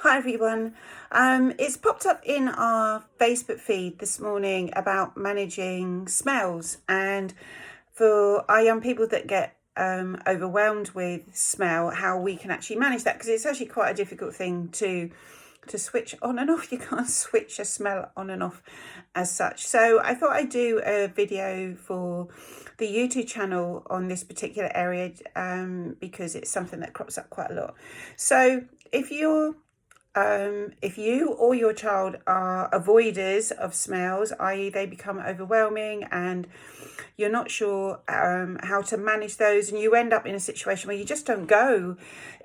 Hi everyone. It's popped up in our Facebook feed this morning about managing smells, and for our young people that get overwhelmed with smell, how we can actually manage that, because it's actually quite a difficult thing to switch on and off. You can't switch a smell on and off as such. So I thought I'd do a video for the YouTube channel on this particular area, because it's something that crops up quite a lot. So if you or your child are avoiders of smells, i.e. they become overwhelming and you're not sure how to manage those, and you end up in a situation where you just don't go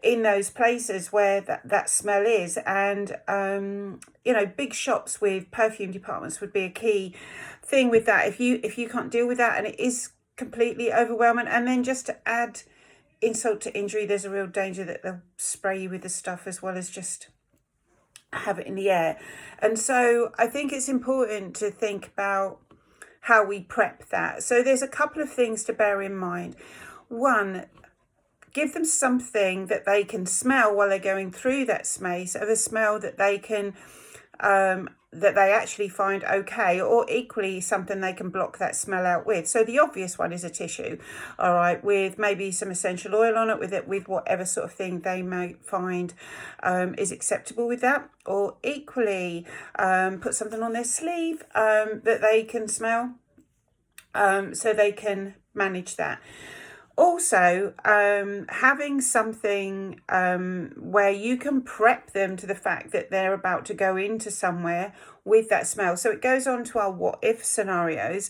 in those places where that smell is, and big shops with perfume departments would be a key thing with that. If you can't deal with that and it is completely overwhelming, and then just to add insult to injury, there's a real danger that they'll spray you with the stuff as well as just have it in the air. And so I think it's important to think about how we prep that. So there's a couple of things to bear in mind. One, give them something that they can smell while they're going through that space, of a smell that they can that they actually find okay, or equally something they can block that smell out with. So the obvious one is a tissue, all right, with maybe some essential oil on it, with whatever sort of thing they may find is acceptable with that. Or equally, put something on their sleeve that they can smell, so they can manage that. Also, having something where you can prep them to the fact that they're about to go into somewhere with that smell. So it goes on to our what if scenarios.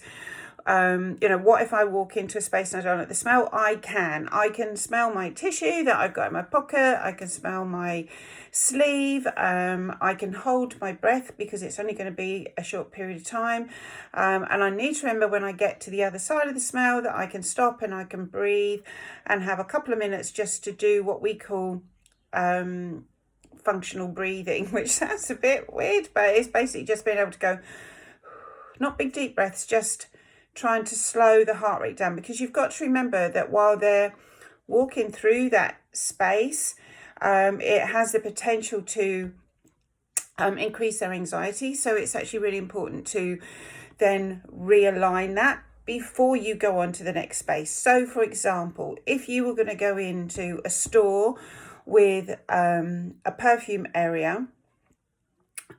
What if I walk into a space and I don't like the smell? I can smell my tissue that I've got in my pocket. I can smell my sleeve. I can hold my breath because it's only going to be a short period of time. And I need to remember when I get to the other side of the smell that I can stop and I can breathe and have a couple of minutes just to do what we call functional breathing, which sounds a bit weird, but it's basically just being able to go, not big deep breaths, just trying to slow the heart rate down, because you've got to remember that while they're walking through that space, it has the potential to increase their anxiety. So it's actually really important to then realign that before you go on to the next space. So for example, if you were going to go into a store with a perfume area,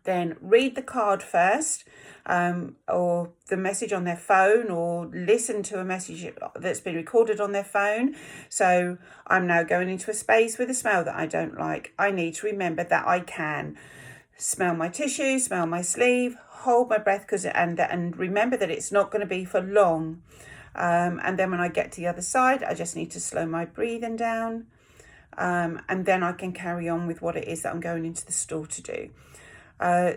then read the card first, or the message on their phone, or listen to a message that's been recorded on their phone. So I'm now going into a space with a smell that I don't like. I need to remember that I can smell my tissue, smell my sleeve, hold my breath, and remember that it's not going to be for long. And then when I get to the other side, I just need to slow my breathing down, and then I can carry on with what it is that I'm going into the store to do.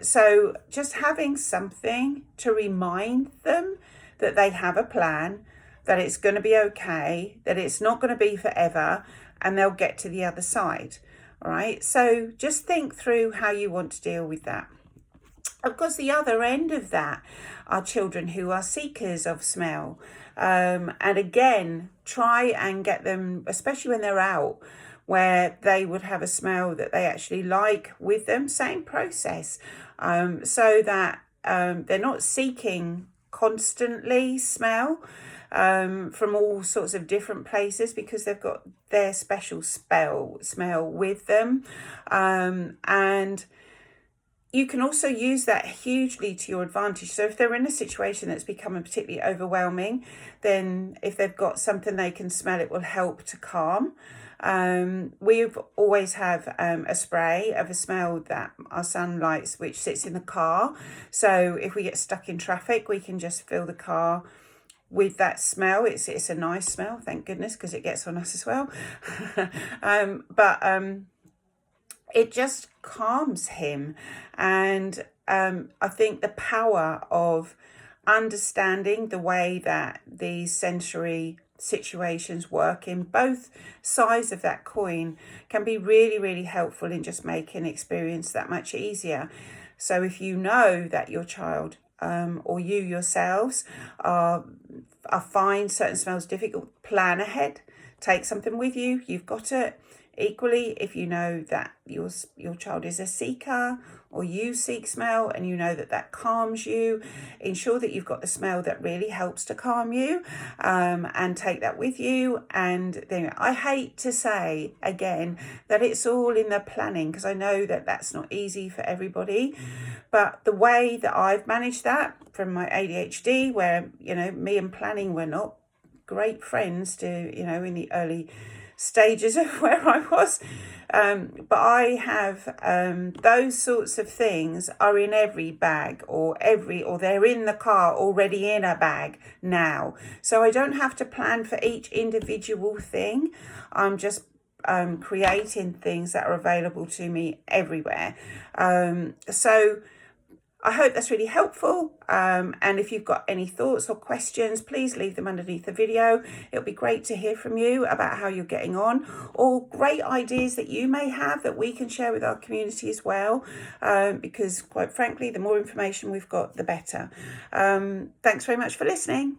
So just having something to remind them that they have a plan, that it's going to be okay, that it's not going to be forever, and they'll get to the other side. All right. So just think through how you want to deal with that. Of course, the other end of that are children who are seekers of smell. And again, try and get them, especially when they're out, where they would have a smell that they actually like with them. Same process, so that they're not seeking constantly smell from all sorts of different places, because they've got their special smell with them. And you can also use that hugely to your advantage. So if they're in a situation that's becoming particularly overwhelming, then if they've got something they can smell, it will help to calm. We've always have a spray of a smell that our son likes, which sits in the car. So if we get stuck in traffic, we can just fill the car with that smell. It's a nice smell, thank goodness, because it gets on us as well. But it just calms him. And I think the power of understanding the way that these sensory situations work in both sides of that coin can be really, really helpful in just making experience that much easier. So if you know that your child or you yourselves are find certain smells difficult, plan ahead, take something with you. You've got it Equally, if you know that your child is a seeker, or you seek smell and you know that that calms you, ensure that you've got the smell that really helps to calm you, and take that with you. And then I hate to say again that it's all in the planning, because I know that that's not easy for everybody, but the way that I've managed that from my ADHD, where, you know, me and planning were not great friends to, you know, in the early stages of where I was, but I have those sorts of things are in every bag, or they're in the car already in a bag now, so I don't have to plan for each individual thing. I'm just creating things that are available to me everywhere. So I hope that's really helpful, and if you've got any thoughts or questions, please leave them underneath the video. It'll be great to hear from you about how you're getting on, or great ideas that you may have that we can share with our community as well, because quite frankly, the more information we've got, the better. Thanks very much for listening.